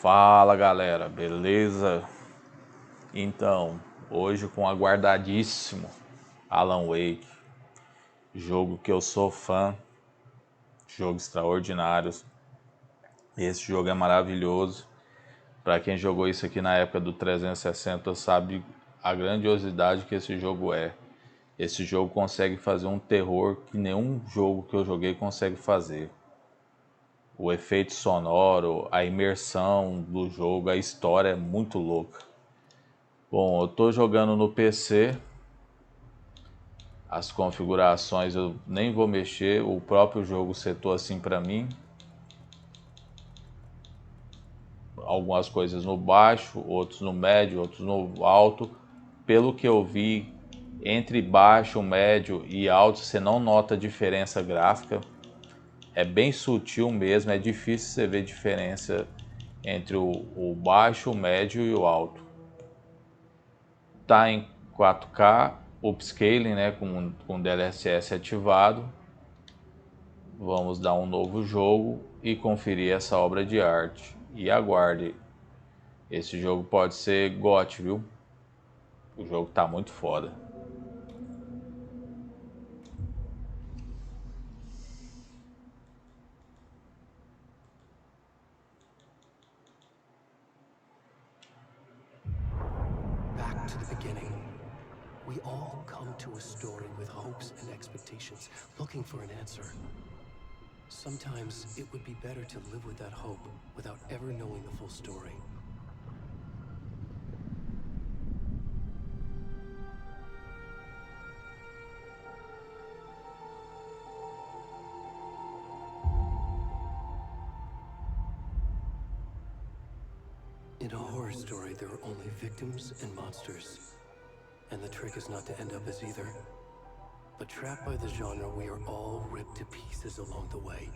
Fala galera, beleza? Então, hoje com o aguardadíssimo Alan Wake, jogo que eu sou fã, jogo extraordinário. Esse jogo é maravilhoso. Para quem jogou isso aqui na época do 360 sabe a grandiosidade que esse jogo é. Esse jogo consegue fazer um terror que nenhum jogo que eu joguei consegue fazer. O efeito sonoro, a imersão do jogo, a história é muito louca. Bom, eu tô jogando no PC, as configurações eu nem vou mexer, o próprio jogo setou assim para mim. Algumas coisas no baixo, outros no médio, outros no alto. Pelo que eu vi, entre baixo, médio e alto você não nota diferença gráfica. É bem sutil mesmo, é difícil você ver diferença entre o baixo, o médio e o alto. Tá em 4K, upscaling, né, com DLSS ativado. Vamos dar um novo jogo e conferir essa obra de arte. E aguarde, esse jogo pode ser GOT, viu? O jogo tá muito foda. Back to the beginning. We all come to a story with hopes and expectations, looking for an answer. Sometimes it would be better to live with that hope without ever knowing the full story. In a horror story, there are only victims and monsters. And the trick is not to end up as either. But trapped by the genre, we are all ripped to pieces along the way.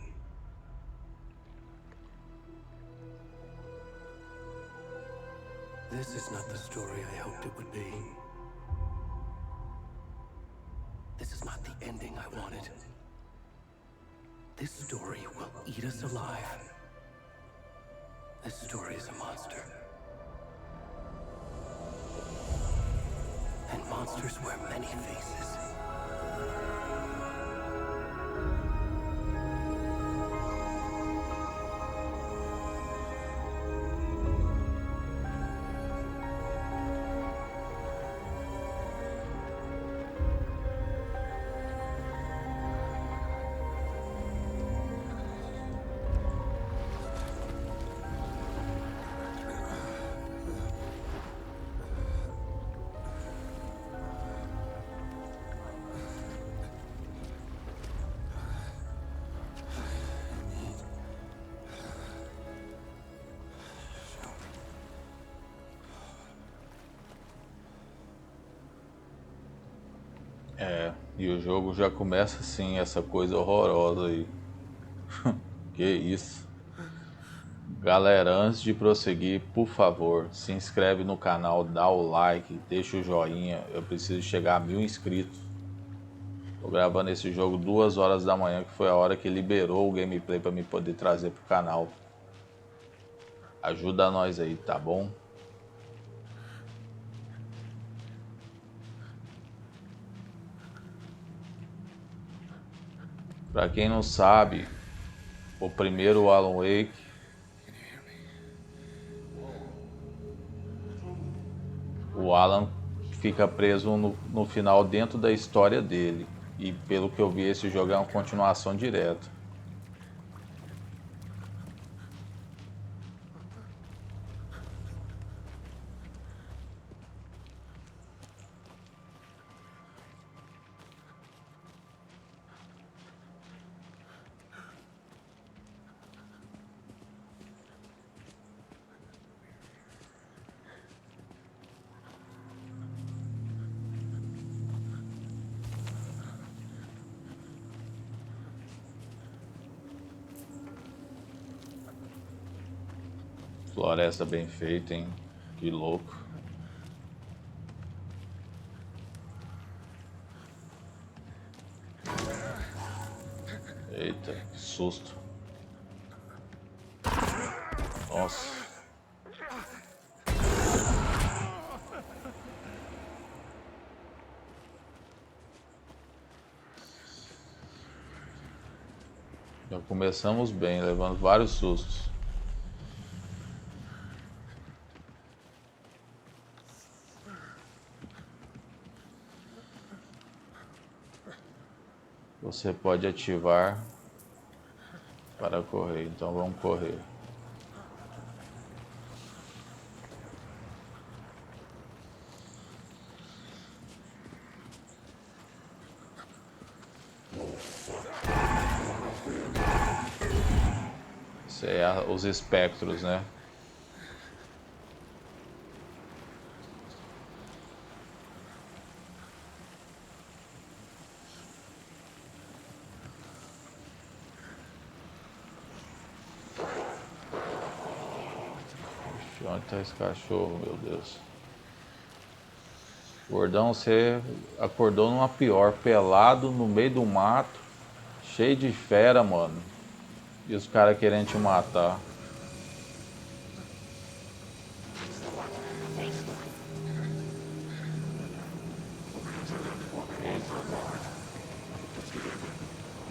This is not the story I hoped it would be. This is not the ending I wanted. This story will eat us alive. This story is a monster. And monsters wear many faces. E o jogo já começa assim, essa coisa horrorosa aí. Que isso. Galera, antes de prosseguir, por favor, se inscreve no canal, dá o like, deixa o joinha. Eu preciso chegar a 1000 inscritos. Tô gravando esse jogo 2 horas da manhã, que foi a hora que liberou o gameplay para me poder trazer pro canal. Ajuda nós aí, tá bom? Para quem não sabe, o primeiro Alan Wake o Alan fica preso no final dentro da história dele. E pelo que eu vi, esse jogo é uma continuação direta. Floresta bem feita, hein? Que louco. Eita, que susto. Nossa. começamos bem, levando vários sustos. Você pode ativar para correr, então vamos correr. Isso é os espectros, né? Onde tá esse cachorro, meu Deus? Gordão, você acordou numa pior, pelado no meio do mato, cheio de fera, mano. E os caras querendo te matar.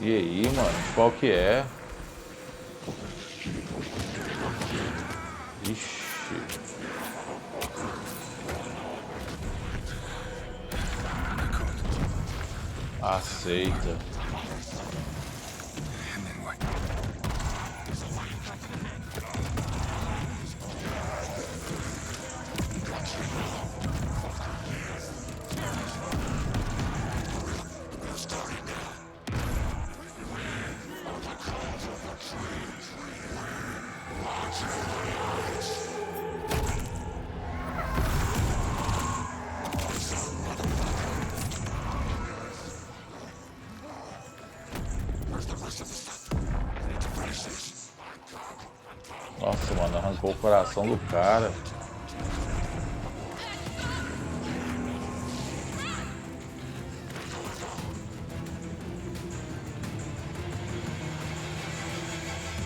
E aí, mano, qual que é? Ixi. Aceita. Nossa, mano, arrancou o coração do cara.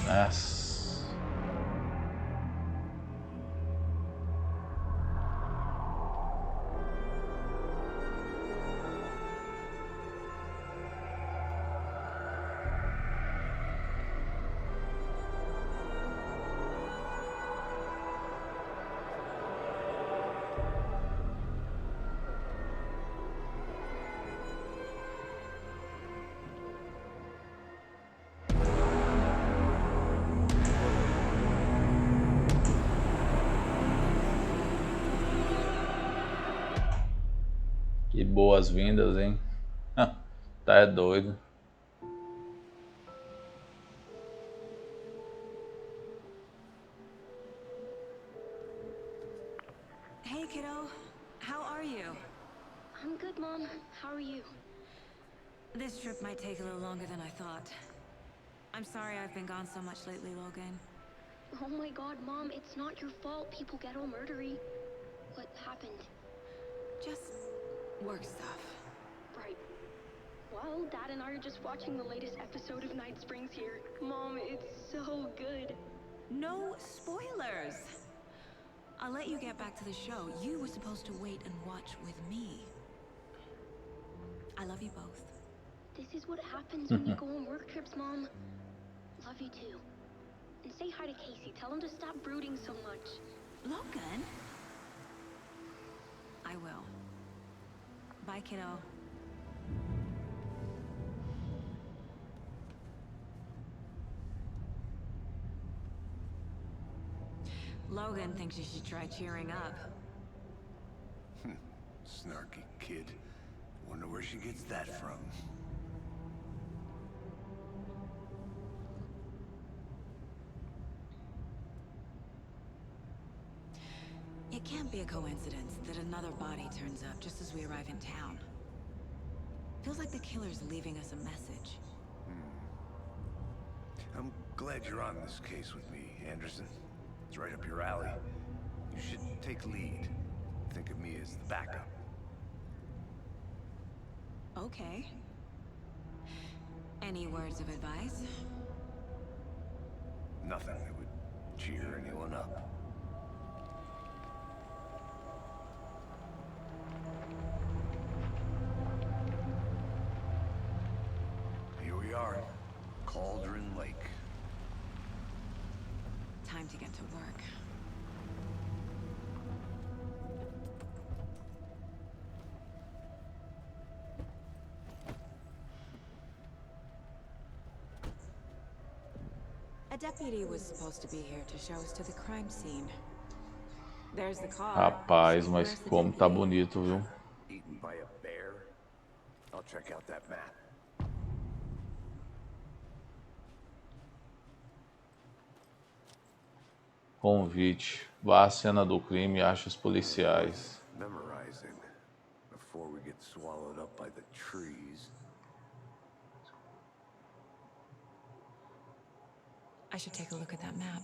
Nossa. Que boas-vindas, hein? Tá é doido. Hey, kiddo. How are you? I'm good, Mom. How are you? This trip might take a little longer than I thought. I'm sorry I've been gone so much lately, Logan. Oh my god, Mom, it's not your fault people get all murdery. What happened? Just work stuff. Right. Well, Dad and I are just watching the latest episode of Night Springs here. Mom, it's so good. No spoilers! I'll let you get back to the show. You were supposed to wait and watch with me. I love you both. This is what happens when you go on work trips, Mom. Love you too. And say hi to Casey. Tell him to stop brooding so much. Logan? I will. Bye, kiddo. Logan thinks you should try cheering up. Snarky kid. Wonder where she gets that from. It can't be a coincidence that another body turns up just as we arrive in town. Feels like the killer's leaving us a message. I'm glad you're on this case with me, Anderson. It's right up your alley. You should take lead. Think of me as the backup. Okay. Any words of advice? Nothing that would cheer anyone up. Here we are. Cauldron Lake. time to get to work. A deputy was supposed to be here to show us to the crime scene. There's the car. Rapaz, So mas where's the como tá deputy? bonito, viu? Eaten by a bear? I'll check out that map. Convite. Vá à cena do crime e ache os policiais. Memorizing before we get swallowed up by the trees. I should take a look at that map.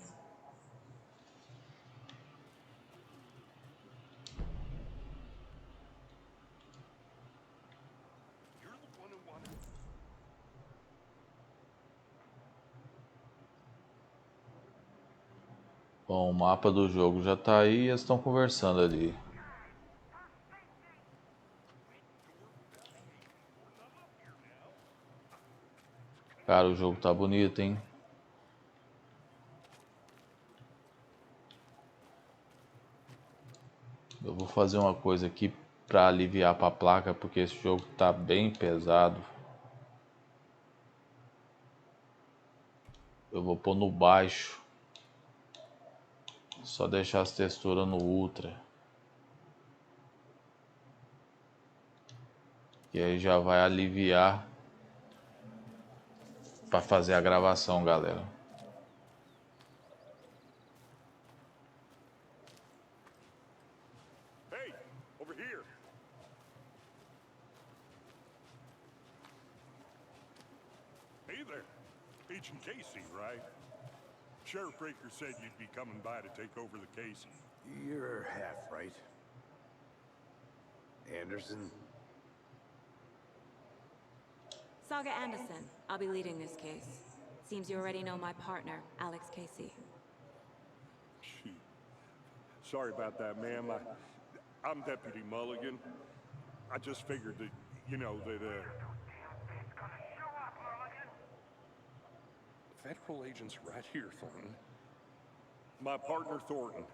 Bom, o mapa do jogo já tá aí e eles estão conversando ali. Cara, o jogo tá bonito, hein? Eu vou fazer uma coisa aqui para aliviar para a placa, porque esse jogo tá bem pesado. Eu vou pôr no baixo. Só deixar as texturas no ultra. E aí já vai aliviar para fazer a gravação, galera. Hey, over here. Hey there. Agent Casey, right? Sheriff Breaker said you'd be coming by to take over the case. You're half right. Anderson? Saga Anderson. I'll be leading this case. Seems you already know my partner, Alex Casey. Shoot. Sorry about that, ma'am. I'm Deputy Mulligan. I just figured that, Federal agents right here, Thornton. My partner, Thornton,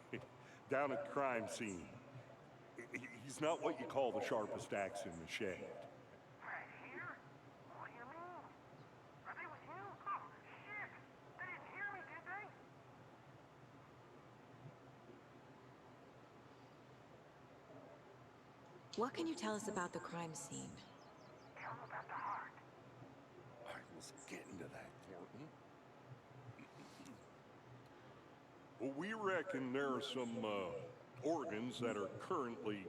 down at the crime scene. He's not what you call the sharpest axe in the shed. Right here? What do you mean? Are they with you? Oh, shit! They didn't hear me, did they? What can you tell us about the crime scene? Tell them about the heart. I was getting to that, Thornton. Well, we reckon there are some organs that are currently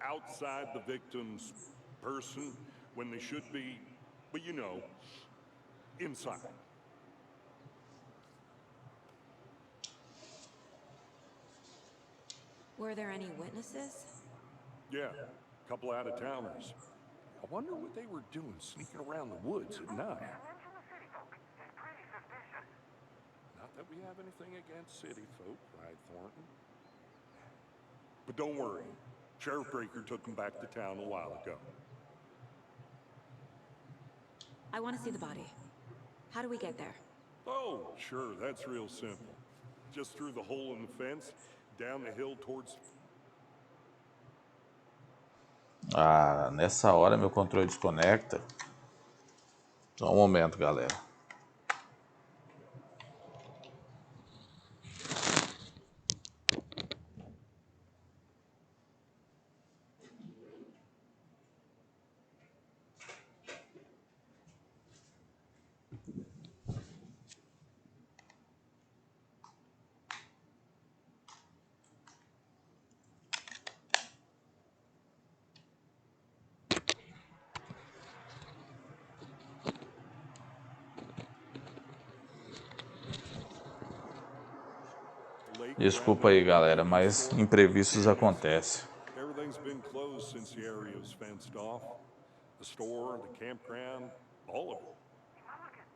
outside the victim's person when they should be, but inside. Were there any witnesses? Yeah, a couple out-of-towners. I wonder what they were doing sneaking around the woods at night. Mention the city folk. It's pretty suspicious. Not that we have anything against city folk, right, Thornton? But don't worry. Sheriff Breaker took them back to town a while ago. I want to see the body. How do we get there? Oh, sure, that's real simple. Just through the hole in the fence, down the hill towards... Ah, nessa hora meu controle desconecta. Só um momento, galera. Desculpa aí, galera, mas imprevistos acontecem. Everything's been closed since the area was fenced off. The store, the campground, all of it. Mulligan,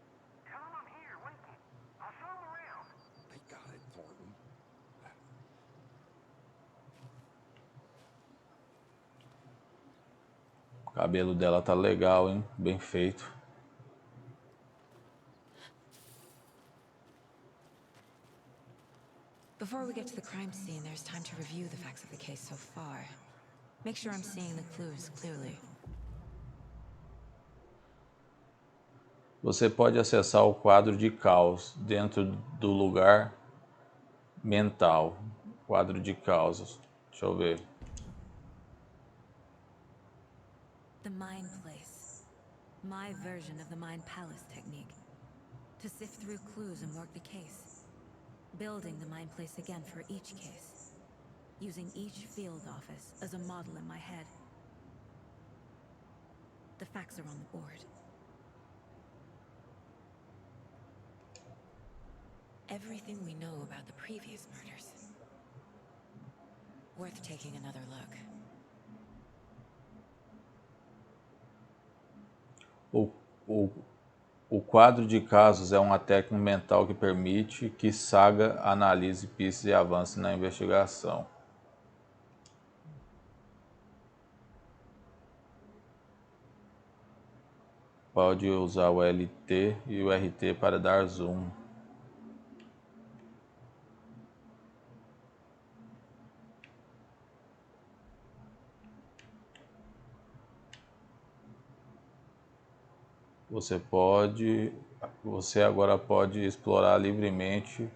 tell them I'm here, waiting. I'll show them around. They got it, Thornton. O cabelo dela tá legal, hein? Bem feito. Before we get to the crime scene, there's time to review the facts of the case so far. Make sure I'm seeing the clues clearly. Você pode acessar o quadro de caos dentro do lugar mental. Quadro de causas. Deixa eu ver. The Mind Place. My version of the Mind Palace technique. To sift through clues and work the case. Building the Mind Place again for each case. Using each field office as a model in my head. The facts are on the board. Everything we know about the previous murders. Worth taking another look. O quadro de casos é uma técnica mental que permite que Saga analise pistas e avance na investigação. Pode usar o LT e o RT para dar zoom. Você agora pode explorar livremente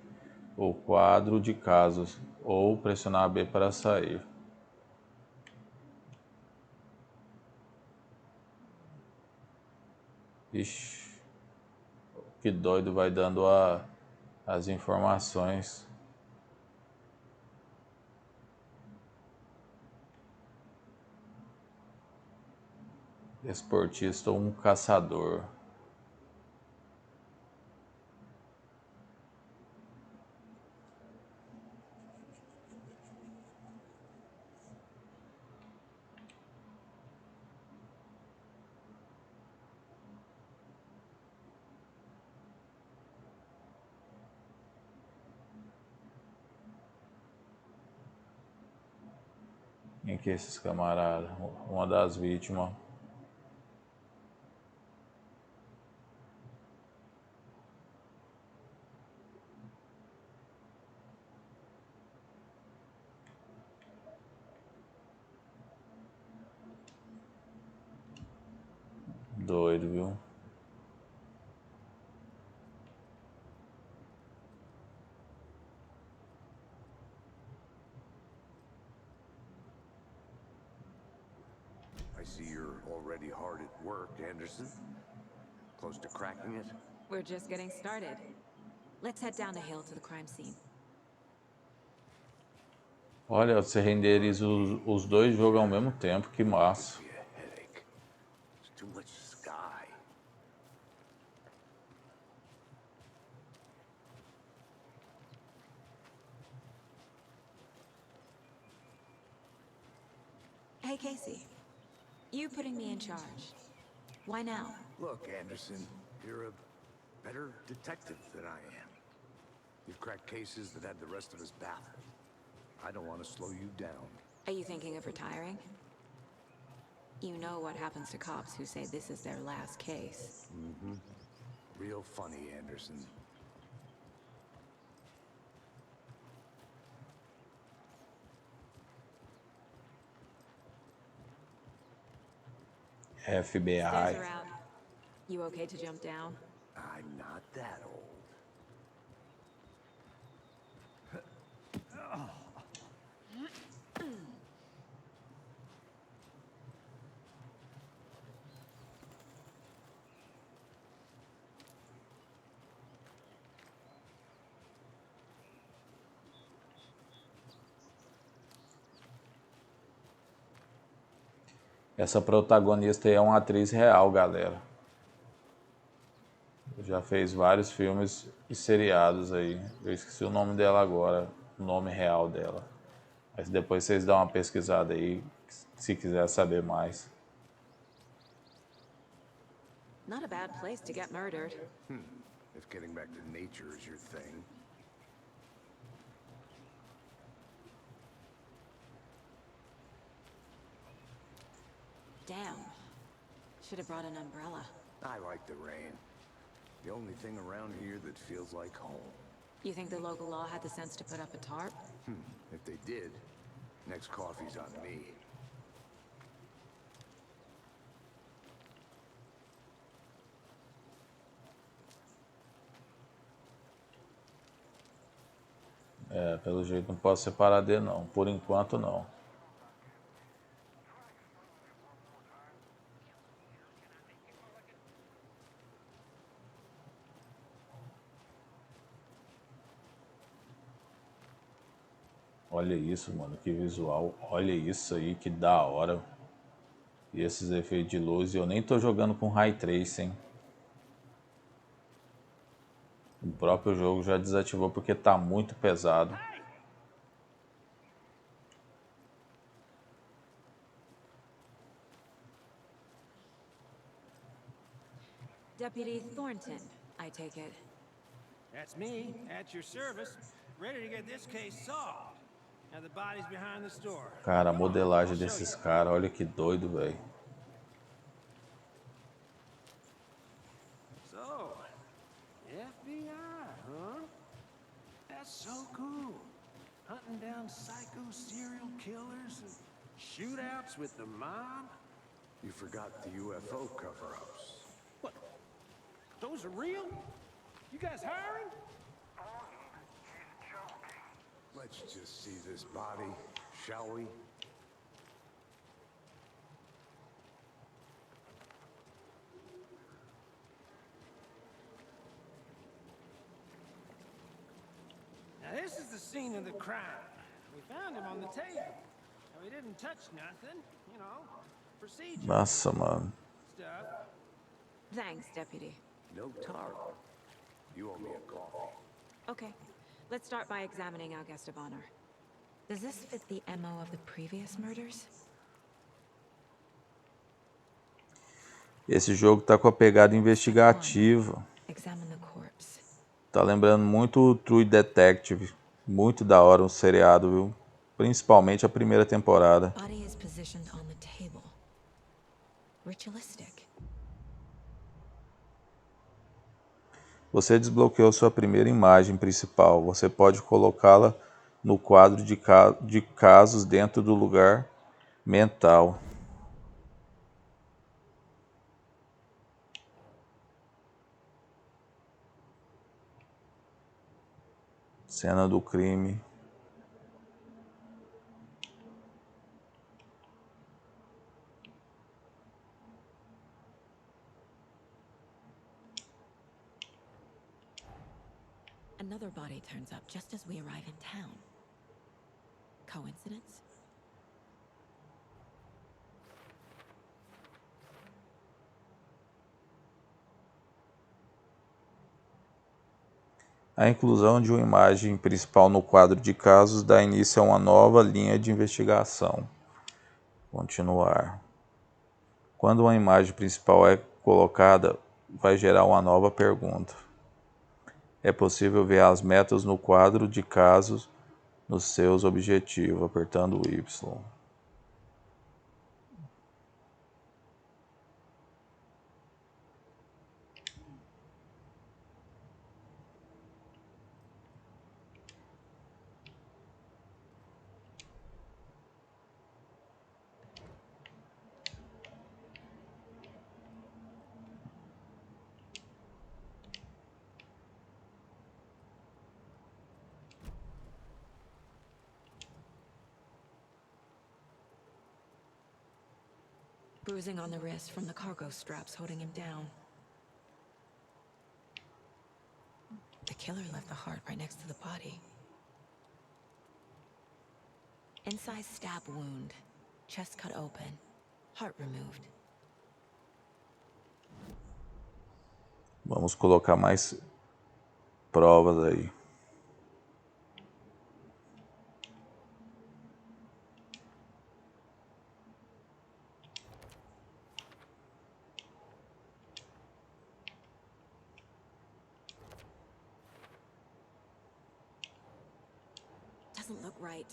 o quadro de casos ou pressionar B para sair. Ixi, que doido, vai dando as informações. Esportista ou um caçador. Quem que é esses camaradas? Uma das vítimas. Doido, viu? I see you're already hard at work, Anderson. Close to cracking it? We're just getting started. Let's head down the hill to the crime scene. Olha, você renderiza os dois jogos ao mesmo tempo, que massa. Gives you a headache. There's too much sky. Hey, Casey. You putting me in charge. Why now? Look, Anderson, you're a better detective than I am. You've cracked cases that had the rest of us baffled. I don't want to slow you down. Are you thinking of retiring? You know what happens to cops who say this is their last case. Mm-hmm. Real funny, Anderson. FBI. Stairs are out. You okay to jump down? I'm not that old. Essa protagonista aí é uma atriz real, galera. Já fez vários filmes e seriados aí. Eu esqueci o nome dela agora, o nome real dela. Mas depois vocês dão uma pesquisada aí, se quiser saber mais. Not a bad place to get murdered. If getting back to nature is your thing. Damn. Should have brought an umbrella. I like the rain. The only thing around here that feels like home. You think the local law had the sense to put up a tarp? If they did, next coffee's on me. É, pelo jeito não posso separar dele não. Por enquanto não. Olha isso, mano, que visual. Olha isso aí, que da hora. E esses efeitos de luz. E eu nem tô jogando com Ray Tracing. O próprio jogo já desativou porque tá muito pesado. Deputy Thornton, I take it. That's me, at your service, ready to get this case solved. Now the body's behind the store. Cara, a Come on, modelagem I'll show desses you. caras, olha que doido, velho. So, FBI, huh? That's so cool. Hunting down psycho serial killers and shootouts with the mob. You forgot the UFO cover-ups. What? Those are real? You guys hiring? Let's just see this body, shall we? Now this is the scene of the crime. We found him on the table. And we didn't touch nothing, you know, procedure Nossa, mano. stuff. Thanks, Deputy. No tarp. You owe me a coffee. Okay, let's start by examining our guest of honor. Does this fit the MO of the previous murders? Esse jogo tá com a pegada investigativa. Examine the corpse. Tá lembrando muito o True Detective. Muito da hora o seriado, viu? Principalmente a primeira temporada. Body is positioned on the table. Ritualistic. Você desbloqueou sua primeira imagem principal. Você pode colocá-la no quadro de casos dentro do lugar mental. Cena do crime. Another body turns up just as we arrive in town. Coincidence? A inclusão de uma imagem principal no quadro de casos dá início a uma nova linha de investigação. Continuar. Quando uma imagem principal é colocada, vai gerar uma nova pergunta. É possível ver as metas no quadro de casos nos seus objetivos, apertando o Y. Bruising on the wrist from the cargo straps holding him down. The killer left the heart right next to the body. Inside stab wound. Chest cut open. Heart removed. Vamos colocar mais provas aí. Doesn't look right.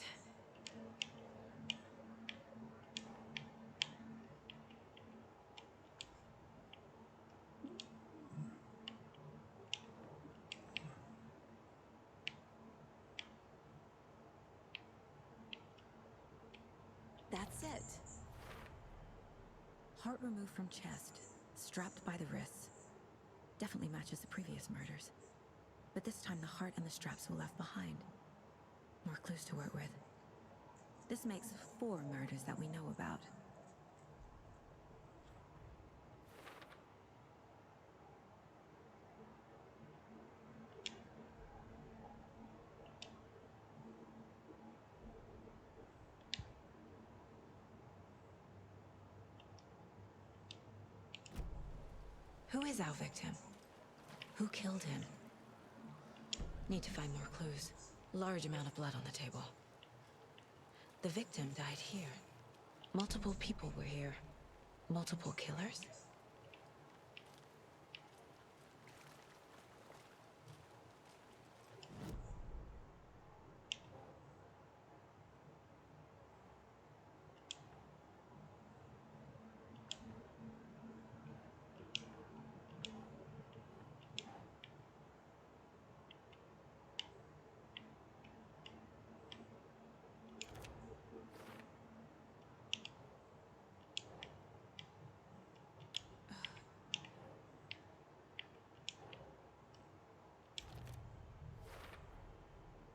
Heart removed from chest, strapped by the wrists. Definitely matches the previous murders. But this time the heart and the straps were left behind. More clues to work with. This makes 4 murders that we know about. Who is our victim? Who killed him? Need to find more clues. Large amount of blood on the table. The victim died here. Multiple people were here. Multiple killers?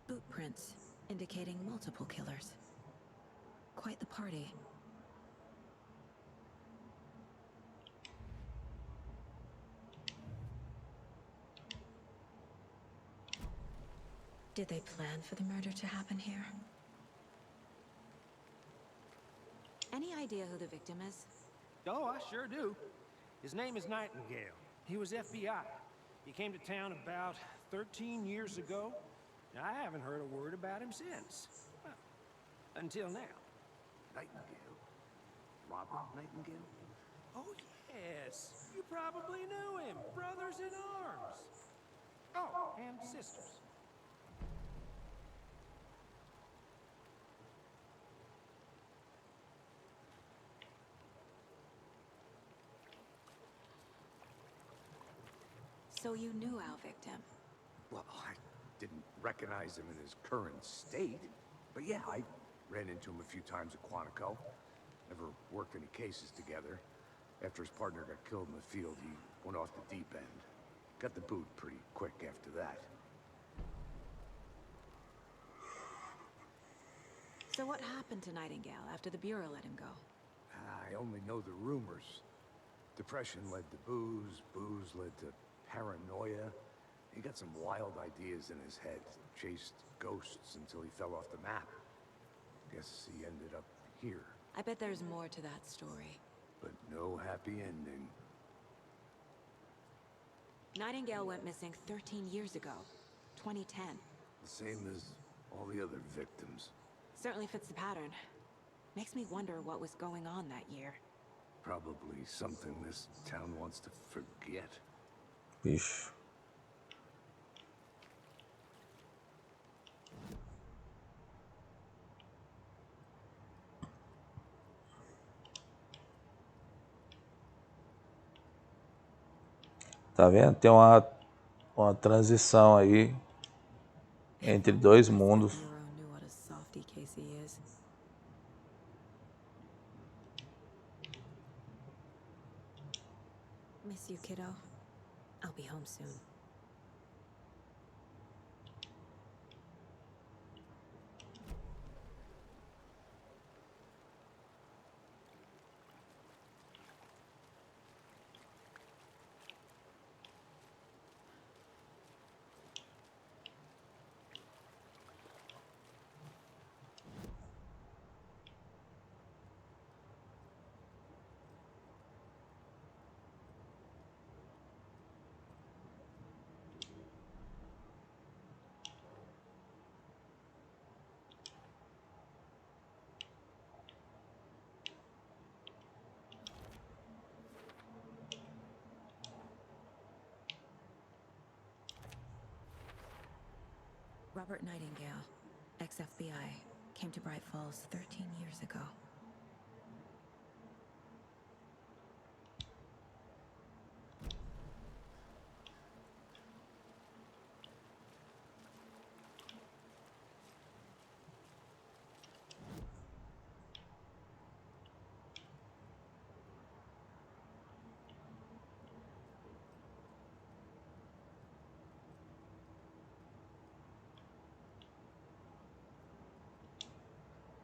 Boot prints, indicating multiple killers. Quite the party. Did they plan for the murder to happen here? Any idea who the victim is? Oh, I sure do. His name is Nightingale. He was FBI. He came to town about 13 years ago. I haven't heard a word about him since. Well, until now. Nightingale? Robert Nightingale? Oh, yes. You probably knew him. Brothers in arms. Oh, and sisters. So you knew our victim? Well, I didn't recognize him in his current state. But yeah, I ran into him a few times at Quantico. Never worked any cases together. After his partner got killed in the field, he went off the deep end. Got the boot pretty quick after that. So what happened to Nightingale after the Bureau let him go? I only know the rumors. Depression led to booze, booze led to paranoia. He got some wild ideas in his head, chased ghosts until he fell off the map. Guess he ended up here. I bet there's more to that story. But no happy ending. Nightingale went missing 13 years ago, 2010. The same as all the other victims. Certainly fits the pattern. Makes me wonder what was going on that year. Probably something this town wants to forget. Bicho. Tá vendo? Tem uma transição aí entre dois mundos. Bureau knew what a softy Casey is. Miss you, kiddo. I'll be home soon. Robert Nightingale, ex-FBI, came to Bright Falls 13 years ago.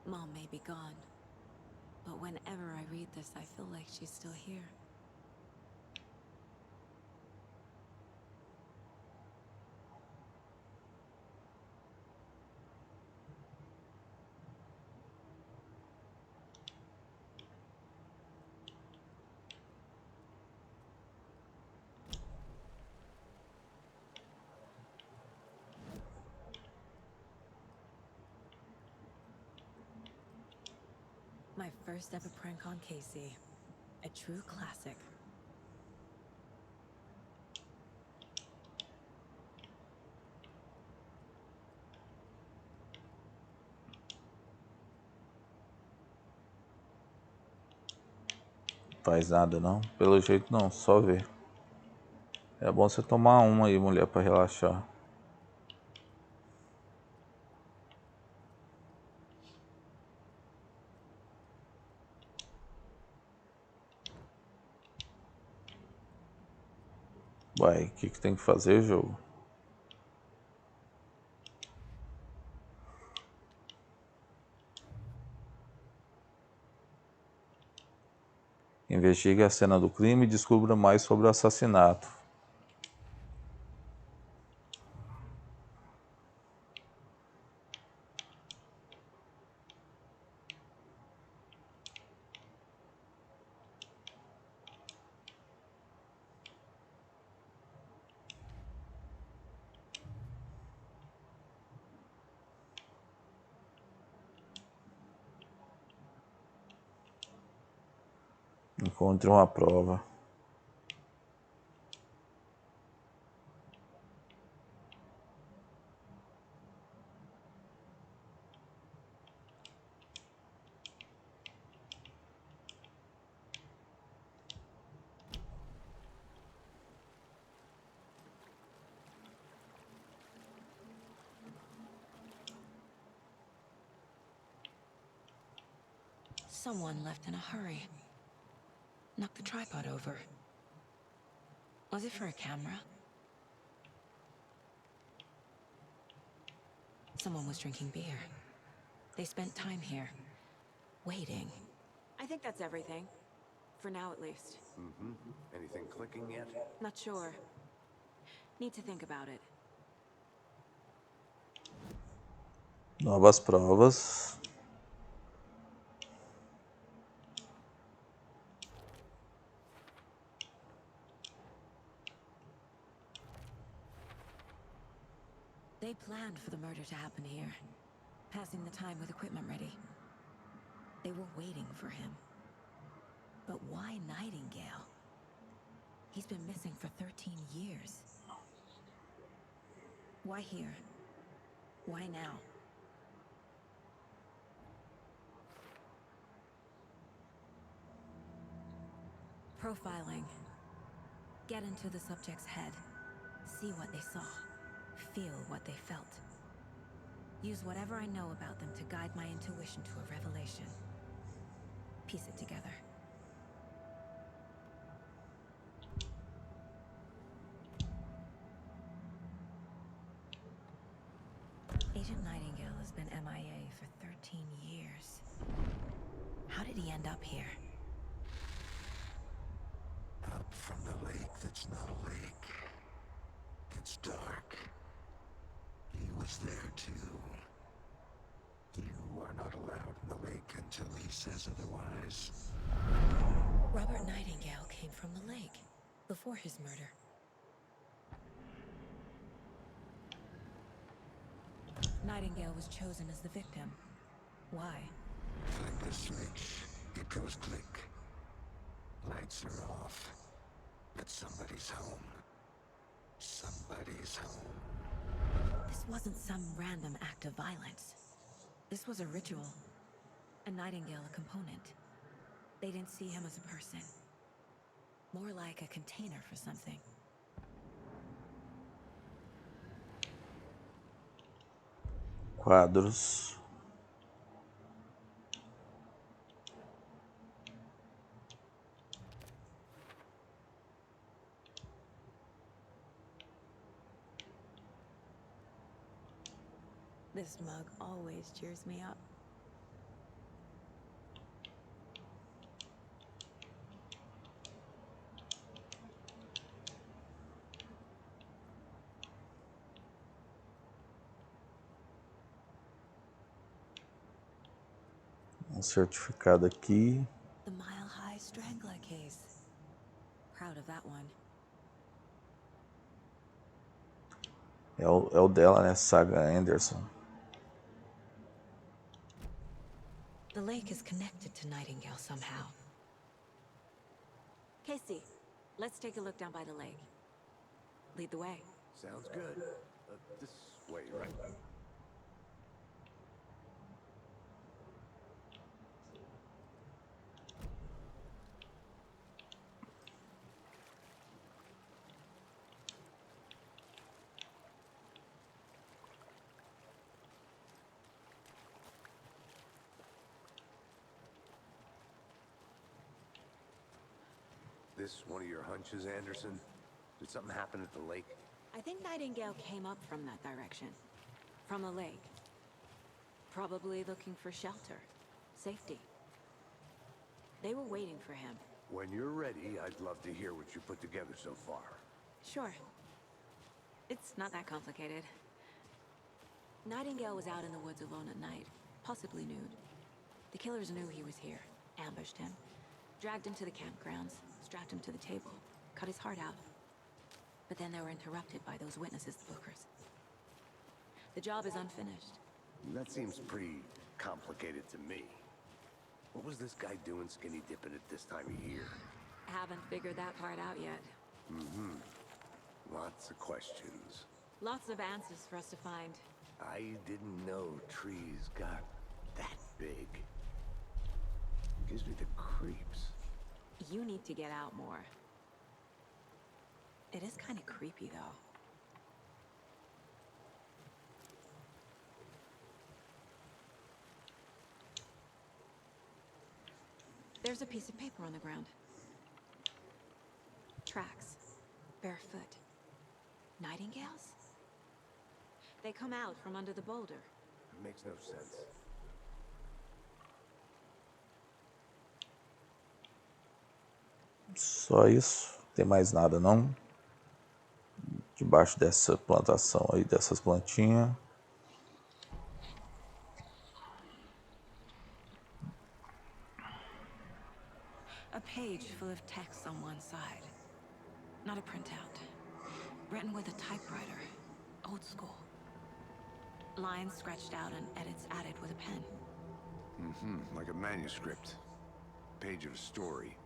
Mom may be gone, but whenever I read this, I feel like she's still here. My first ever prank on Casey. A true classic. Faz nada não? Pelo jeito não, só ver. É bom você tomar uma aí, mulher, pra relaxar. Uai, o que tem que fazer, jogo? Investigue a cena do crime e descubra mais sobre o assassinato. Encontre uma prova. Someone left in a hurry. Knocked the tripod over. Was it for a camera? Someone was drinking beer. They spent time here, waiting. I think that's everything. For now, at least. Mm-hmm. Anything clicking yet? Not sure. Need to think about it. Novas provas. They planned for the murder to happen here, passing the time with equipment ready. They were waiting for him. But why Nightingale? He's been missing for 13 years. Why here? Why now? Profiling. Get into the subject's head. See what they saw. Feel what they felt. Use whatever I know about them to guide my intuition to a revelation. Piece it together. Agent Nightingale has been MIA for 13 years. How did he end up here? Up from the lake that's not a lake. It's dark. He was there too. You are not allowed in the lake until he says otherwise. Robert Nightingale came from the lake before his murder. Nightingale was chosen as the victim. Why? Flick the switch. It goes click. Lights are off. But somebody's home. Somebody's home. This wasn't some random act of violence. This was a ritual. A Nightingale a component. They didn't see him as a person. More like a container for something. Quadros. This mug always cheers me up. certificado aqui. The Mile High Strangler case. Proud of that one. É o dela, né? Saga Anderson. The lake is connected to Nightingale somehow. Casey, let's take a look down by the lake. Lead the way. Sounds good. This way, right? This one of your hunches, Anderson? Did something happen at the lake? I think Nightingale came up from that direction. From the lake. Probably looking for shelter. Safety. They were waiting for him. When you're ready, I'd love to hear what you put together so far. Sure. It's not that complicated. Nightingale was out in the woods alone at night, possibly nude. The killers knew he was here, ambushed him, dragged him to the campgrounds, strapped him to the table, cut his heart out. But then they were interrupted by those witnesses, the Bookers. The job is unfinished. That seems pretty complicated to me. What was this guy doing skinny dipping at this time of year? Haven't figured that part out yet. Mm-hmm. Lots of questions. Lots of answers for us to find. I didn't know trees got that big. Gives me the creeps. You need to get out more. It is kind of creepy, though. There's a piece of paper on the ground. Tracks. Barefoot. Nightingales? They come out from under the boulder. It makes no sense. Só isso. Não tem mais nada não. Debaixo dessa plantação aí, dessas plantinhas. A page full of text on one side. Not a printout. Written with a typewriter. Old school. Lines scratched out and edits added with a pen. Mm-hmm. Like a manuscript. Page of a story.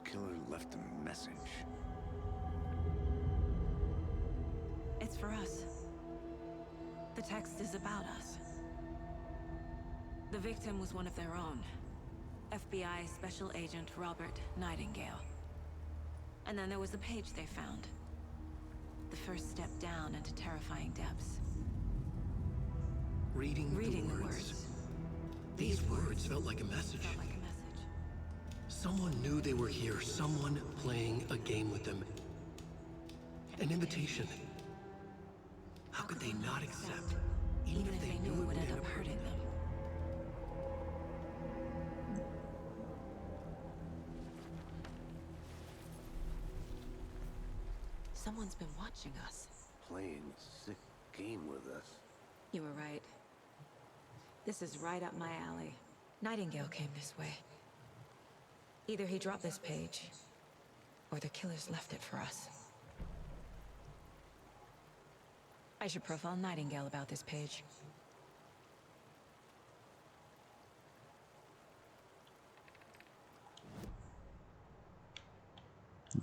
Killer left a message. It's for us. The text is about us. The victim was one of their own. FBI Special Agent Robert Nightingale. And then there was the page they found. The first step down into terrifying depths. Reading the words. These words felt like a message. Felt like a message. Someone knew they were here. Someone playing a game with them. An invitation. How could they not accept? Even if they knew it would end up hurting them. Someone's been watching us. Playing a sick game with us. You were right. This is right up my alley. Nightingale came this way. Either he dropped this page, or the killers left it for us. I should profile Nightingale about this page.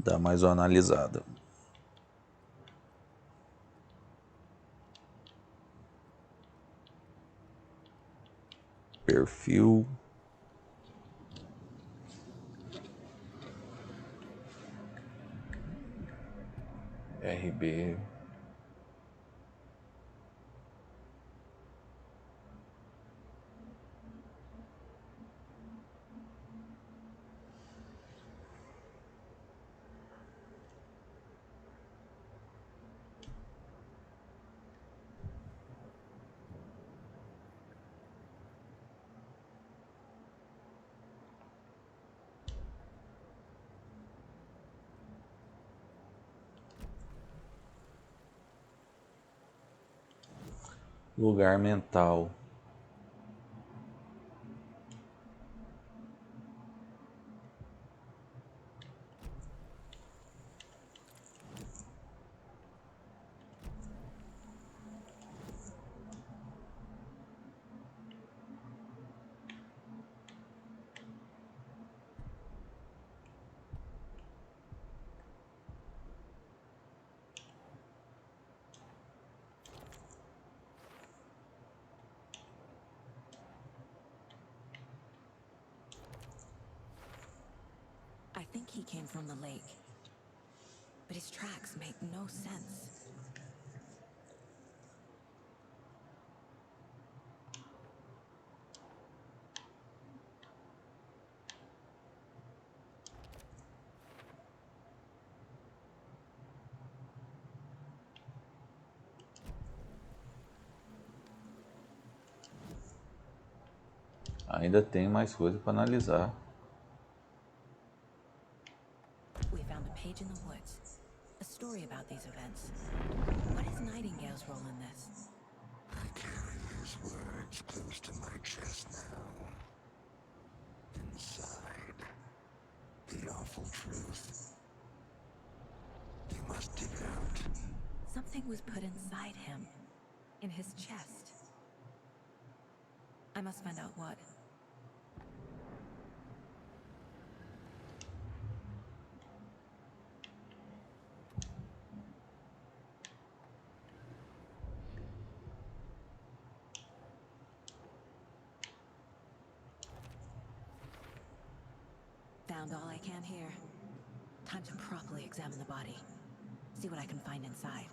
Dá mais uma analisada. Perfil. RB. Lugar mental. he came from the lake. But his tracks make no sense. Ainda tem mais coisa para analisar. We found a page in the woods. A story about these events. What is Nightingale's role in this? I carry his words close to my chest now. Inside, the awful truth. You must dig it out. Something was put inside him. In his chest. I must find out what. Found all I can here. Time to properly examine the body. See what I can find inside.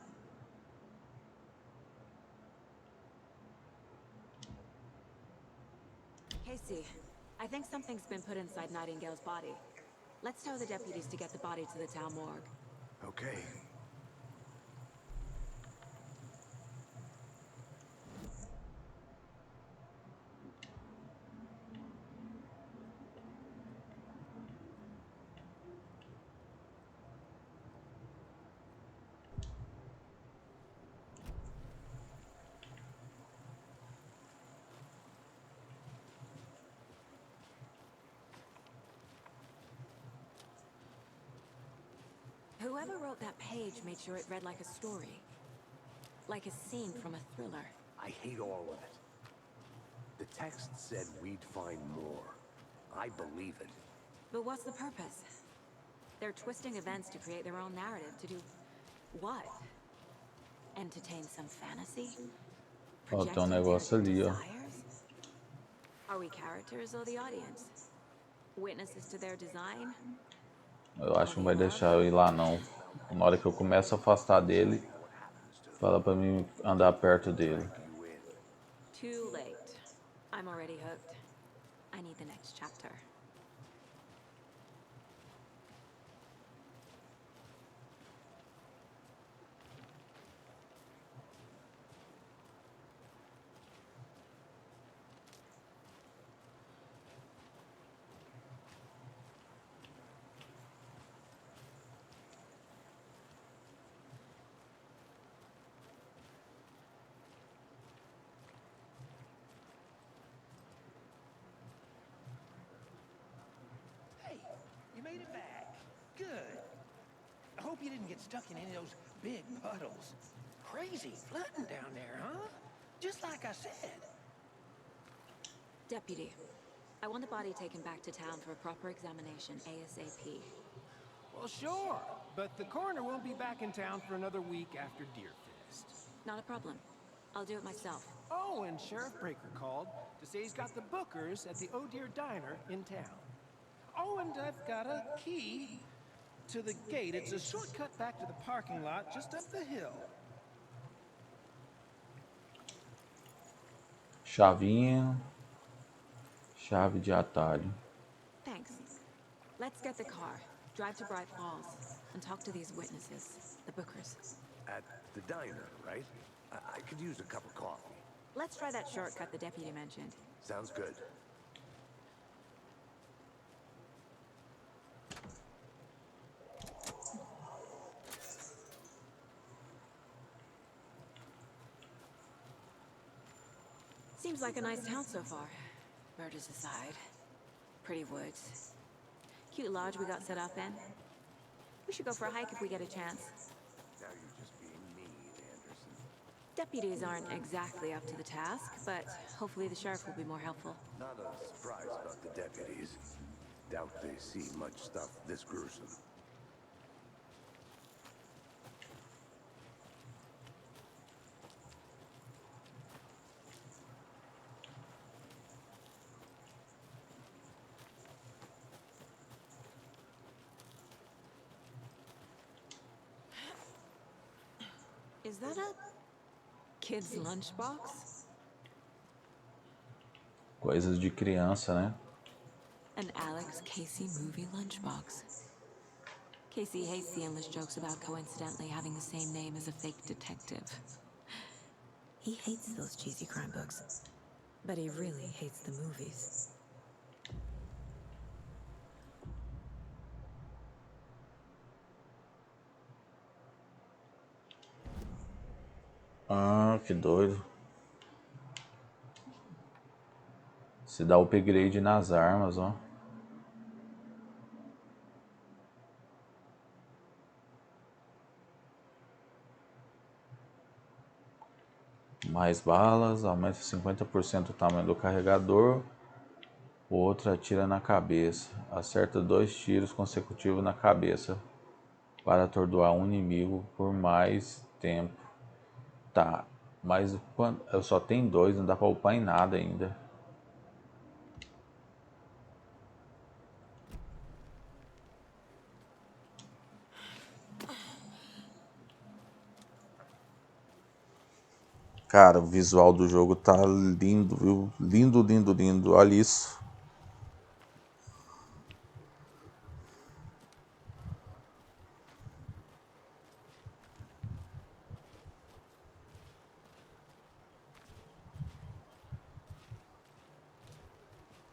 Casey, I think something's been put inside Nightingale's body. Let's tell the deputies to get the body to the town morgue. Okay. Whoever wrote that page made sure it read like a story. Like a scene from a thriller. I hate all of it. The text said we'd find more. I believe it. But what's the purpose? They're twisting events to create their own narrative. To do what? Entertain some fantasy? Ó, tem Project negócio their ali, ó. desires? Are we characters or the audience? Witnesses to their design? Eu acho que não vai deixar eu ir lá não. Na hora que eu começo a afastar dele, fala pra mim andar perto dele. Too late. I'm already hooked. I need the next chapter. Hey, you made it back. Good. I hope you didn't get stuck in any of those big puddles. Crazy flooding down there, huh? Just like I said. Deputy, I want the body taken back to town for a proper examination ASAP. Well, sure. But the coroner won't be back in town for another week after Deerfest. Not a problem. I'll do it myself. Oh, and Sheriff Breaker called to say he's got the bookers at the Oh Dear Diner in town. Oh, and I've got a key to the gate. It's a shortcut back to the parking lot just up the hill. Chavinha. Chave de atalho. Thanks. Let's get the car, drive to Bright Falls, and talk to these witnesses, the bookers. At the diner, right? I could use a cup of coffee. Let's try that shortcut the deputy mentioned. Sounds good. Seems like a nice town so far. Murders aside. Pretty woods. Cute lodge we got set up in. We should go for a hike if we get a chance. Now you're just being mean, Anderson. Deputies aren't exactly up to the task, but hopefully the sheriff will be more helpful. Not a surprise about the deputies. Doubt they see much stuff this gruesome. Is that a kid's lunchbox? Coisas de criança, né? An Alex Casey movie lunchbox. Casey hates the endless jokes about coincidentally having the same name as a fake detective. He hates those cheesy crime books, but he really hates the movies. Ah, que doido. Se dá upgrade nas armas, ó. Mais balas, aumenta 50% o tamanho do carregador. O outro atira na cabeça. Acerta 2 tiros consecutivos na cabeça para atordoar um inimigo por mais tempo. Tá, mas eu só tenho 2, não dá pra upar em nada ainda. Cara, o visual do jogo tá lindo, viu? Lindo, lindo, lindo. Olha isso.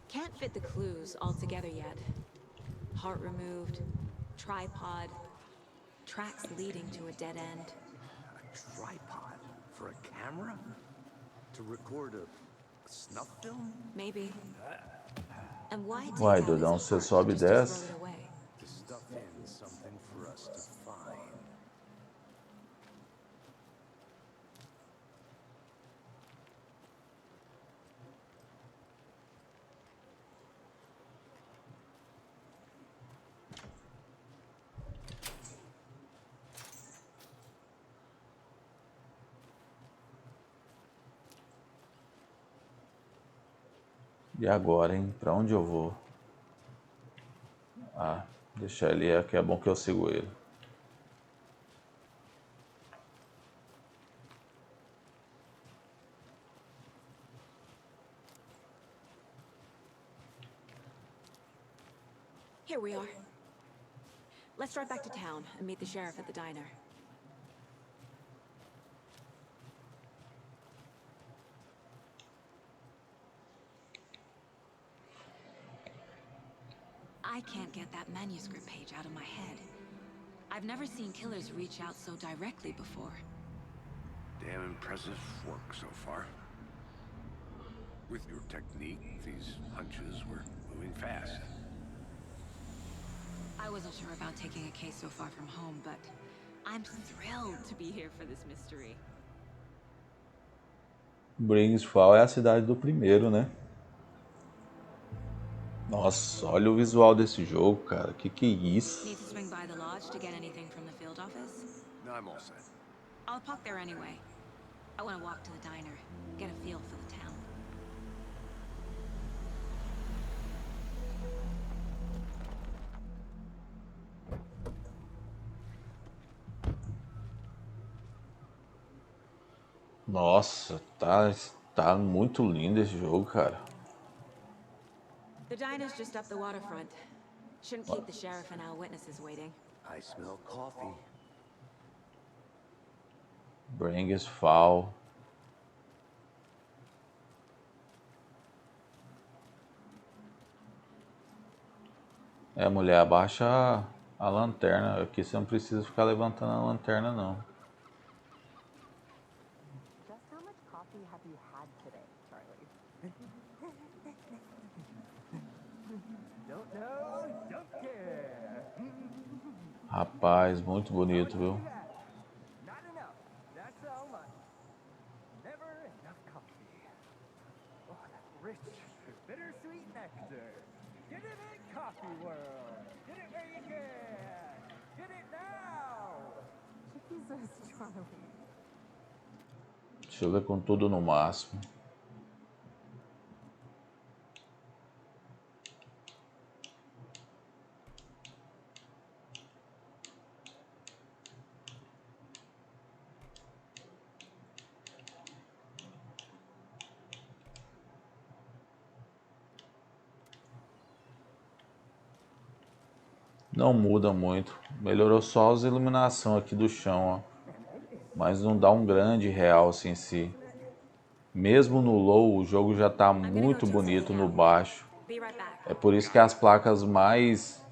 Can't fit the clues all together yet. Heart removed, tripod, tracks leading to a dead end. A tripod? For a camera? To record a snuff film? Maybe. And why take Uai, out Dudão, his você heart sobe e just to throw desce. it away? To stuff in something for us to find. E agora, hein? Pra onde eu vou? Ah, deixa ele, é que é bom que eu sigo ele. Here we are. Let's drive back to town and meet the sheriff at the diner. I can't get that manuscript page out of my head. I've never seen killers reach out so directly before. Damn impressive work so far. With your technique, these hunches were moving fast. I wasn't sure about taking a case so far from home, but I'm thrilled to be here for this mystery. Bringsfall é a cidade do primeiro, né? Nossa, olha o visual desse jogo, cara. Que é isso? Need to swing by the lodge to get anything from the field office? No, I'm all set. I'll park there anyway. I want to walk to the diner, get a feel for the town. Nossa, tá muito lindo esse jogo, cara. The diner's just up the waterfront. Shouldn't keep the sheriff and our witnesses waiting. I smell coffee. Bringsfall. É, mulher, abaixa a lanterna. Aqui você não precisa ficar levantando a lanterna, não. Just how much coffee have you had today, Charlie? Don't know, don't care. Rapaz, muito bonito, viu? Not enough. That's all much. Never enough coffee. Oh, that rich, bittersweet nectar. Get it in coffee world. Get it where you can. Get it now. Jesus, Charlie. Deixa eu ver com tudo no máximo. Não muda muito. Melhorou só as iluminação aqui do chão, ó. Mas não dá um grande realce em si. Mesmo no low, o jogo já tá muito bonito no baixo. Be right back. É por isso que as placas mais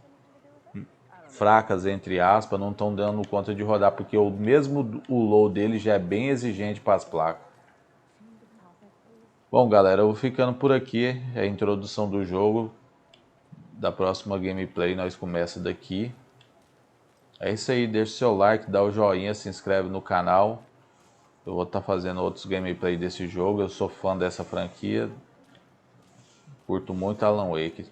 fracas, entre aspas, não estão dando conta de rodar, porque mesmo o low dele já é bem exigente para as placas. Bom, galera, eu vou ficando por aqui. É a introdução do jogo. Da próxima gameplay nós começa daqui. É isso aí, deixa o seu like, dá o joinha, se inscreve no canal. Eu vou estar fazendo outros gameplay desse jogo. Eu sou fã dessa franquia. Curto muito Alan Wake.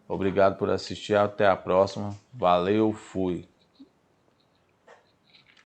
Obrigado por assistir, até a próxima. Valeu, fui.